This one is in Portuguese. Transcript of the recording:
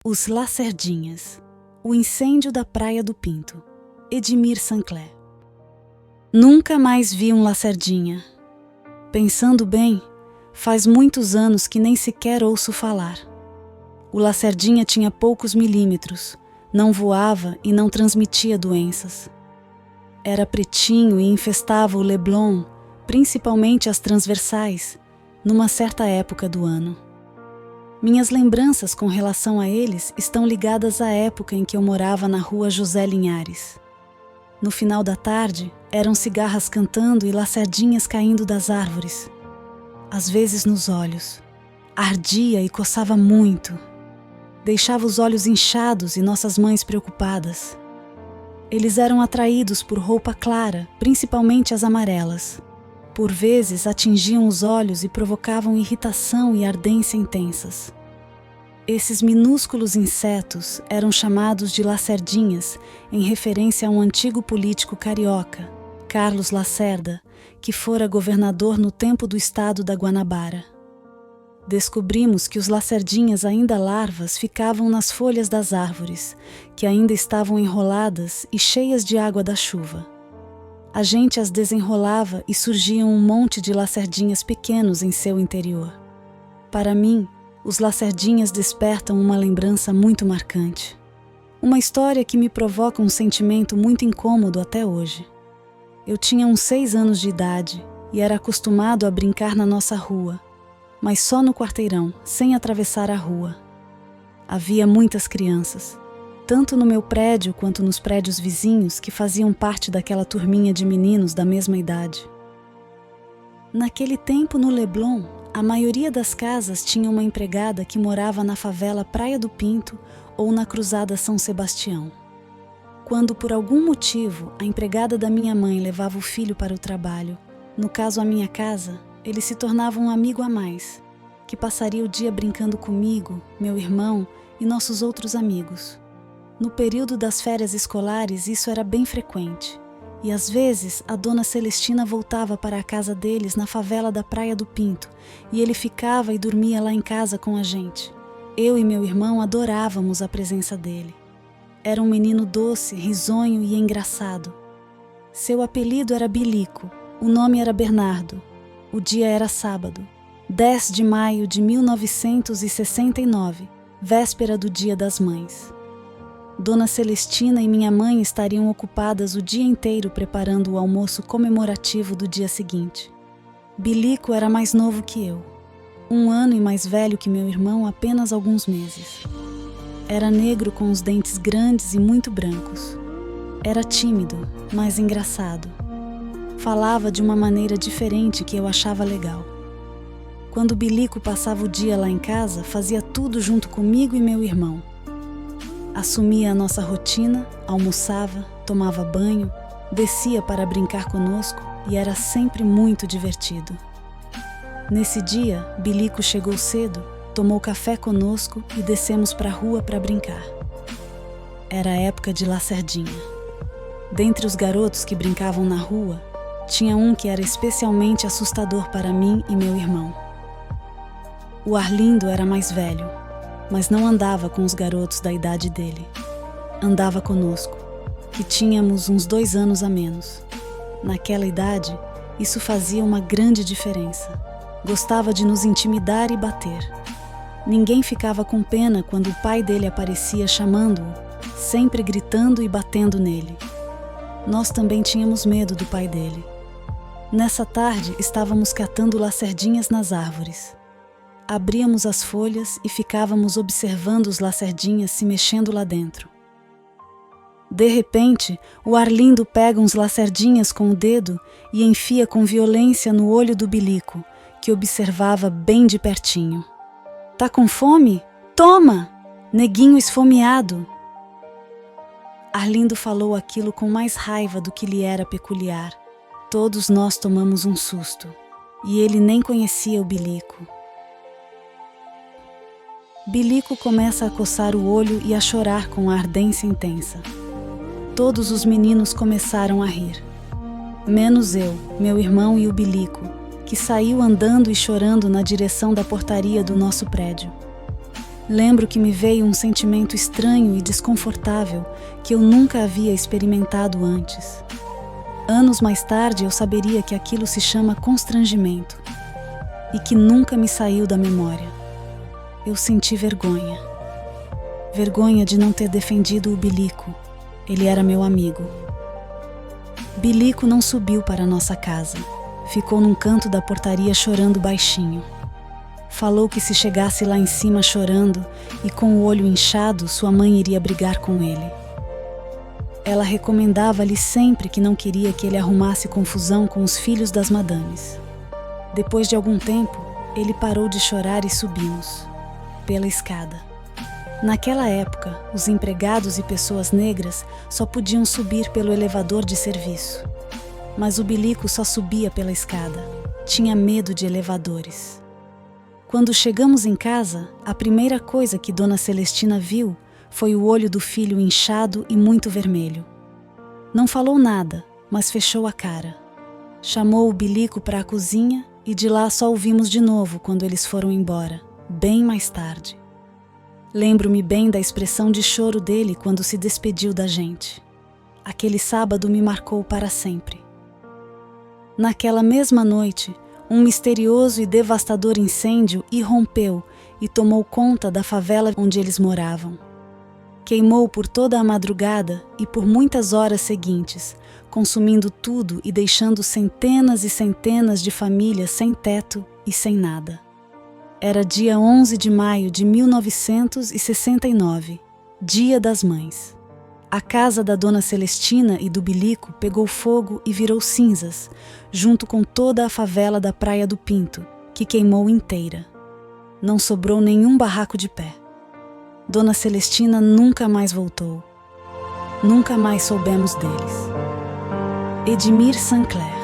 Os Lacerdinhas. O incêndio da Praia do Pinto. Edmir Sancler. Nunca mais vi um lacerdinha. Pensando bem, faz muitos anos que nem sequer ouço falar. O lacerdinha tinha poucos milímetros, não voava e não transmitia doenças. Era pretinho e infestava o Leblon, principalmente as transversais, numa certa época do ano. Minhas lembranças com relação a eles estão ligadas à época em que eu morava na rua José Linhares. No final da tarde, eram cigarras cantando e lacerdinhas caindo das árvores. Às vezes nos olhos. Ardia e coçava muito. Deixava os olhos inchados e nossas mães preocupadas. Eles eram atraídos por roupa clara, principalmente as amarelas. Por vezes atingiam os olhos e provocavam irritação e ardência intensas. Esses minúsculos insetos eram chamados de lacerdinhas em referência a um antigo político carioca, Carlos Lacerda, que fora governador no tempo do estado da Guanabara. Descobrimos que os lacerdinhas ainda larvas ficavam nas folhas das árvores, que ainda estavam enroladas e cheias de água da chuva. A gente as desenrolava e surgiam um monte de lacerdinhas pequenos em seu interior. Para mim, os lacerdinhas despertam uma lembrança muito marcante. Uma história que me provoca um sentimento muito incômodo até hoje. Eu tinha uns 6 anos de idade e era acostumado a brincar na nossa rua, mas só no quarteirão, sem atravessar a rua. Havia muitas crianças, tanto no meu prédio quanto nos prédios vizinhos que faziam parte daquela turminha de meninos da mesma idade. Naquele tempo no Leblon, a maioria das casas tinha uma empregada que morava na favela Praia do Pinto ou na Cruzada São Sebastião. Quando por algum motivo a empregada da minha mãe levava o filho para o trabalho, no caso a minha casa, ele se tornava um amigo a mais, que passaria o dia brincando comigo, meu irmão e nossos outros amigos. No período das férias escolares isso era bem frequente, e às vezes a dona Celestina voltava para a casa deles na favela da Praia do Pinto, e ele ficava e dormia lá em casa com a gente. Eu e meu irmão adorávamos a presença dele. Era um menino doce, risonho e engraçado. Seu apelido era Bilico, o nome era Bernardo. O dia era sábado, 10 de maio de 1969, véspera do Dia das Mães. Dona Celestina e minha mãe estariam ocupadas o dia inteiro preparando o almoço comemorativo do dia seguinte. Bilico era mais novo que eu, 1 ano e mais velho que meu irmão apenas alguns meses. Era negro com os dentes grandes e muito brancos. Era tímido, mas engraçado. Falava de uma maneira diferente que eu achava legal. Quando Bilico passava o dia lá em casa, fazia tudo junto comigo e meu irmão. Assumia a nossa rotina, almoçava, tomava banho, descia para brincar conosco e era sempre muito divertido. Nesse dia, Bilico chegou cedo, tomou café conosco e descemos para a rua para brincar. Era a época de lacerdinha. Dentre os garotos que brincavam na rua, tinha um que era especialmente assustador para mim e meu irmão. O Arlindo era mais velho, mas não andava com os garotos da idade dele. Andava conosco, que tínhamos uns 2 anos a menos. Naquela idade, isso fazia uma grande diferença. Gostava de nos intimidar e bater. Ninguém ficava com pena quando o pai dele aparecia chamando-o, sempre gritando e batendo nele. Nós também tínhamos medo do pai dele. Nessa tarde, estávamos catando lacerdinhas nas árvores. Abríamos as folhas e ficávamos observando os lacerdinhas se mexendo lá dentro. De repente, o Arlindo pega uns lacerdinhas com o dedo e enfia com violência no olho do Bilico, que observava bem de pertinho. "Tá com fome? Toma! Neguinho esfomeado!" Arlindo falou aquilo com mais raiva do que lhe era peculiar. Todos nós tomamos um susto, e ele nem conhecia o Bilico. Bilico começa a coçar o olho e a chorar com a ardência intensa. Todos os meninos começaram a rir. Menos eu, meu irmão e o Bilico, que saiu andando e chorando na direção da portaria do nosso prédio. Lembro que me veio um sentimento estranho e desconfortável que eu nunca havia experimentado antes. Anos mais tarde eu saberia que aquilo se chama constrangimento e que nunca me saiu da memória. Eu senti vergonha. Vergonha de não ter defendido o Bilico. Ele era meu amigo. Bilico não subiu para nossa casa. Ficou num canto da portaria chorando baixinho. Falou que se chegasse lá em cima chorando e com o olho inchado, sua mãe iria brigar com ele. Ela recomendava-lhe sempre que não queria que ele arrumasse confusão com os filhos das madames. Depois de algum tempo, ele parou de chorar e subimos, pela escada. Naquela época, os empregados e pessoas negras só podiam subir pelo elevador de serviço. Mas o Bilico só subia pela escada. Tinha medo de elevadores. Quando chegamos em casa, a primeira coisa que Dona Celestina viu foi o olho do filho inchado e muito vermelho. Não falou nada, mas fechou a cara. Chamou o Bilico para a cozinha e de lá só o vimos de novo quando eles foram embora, bem mais tarde. Lembro-me bem da expressão de choro dele quando se despediu da gente. Aquele sábado me marcou para sempre. Naquela mesma noite, um misterioso e devastador incêndio irrompeu e tomou conta da favela onde eles moravam. Queimou por toda a madrugada e por muitas horas seguintes, consumindo tudo e deixando centenas e centenas de famílias sem teto e sem nada. Era dia 11 de maio de 1969, Dia das Mães. A casa da Dona Celestina e do Bilico pegou fogo e virou cinzas, junto com toda a favela da Praia do Pinto, que queimou inteira. Não sobrou nenhum barraco de pé. Dona Celestina nunca mais voltou. Nunca mais soubemos deles. Edmir Sancler.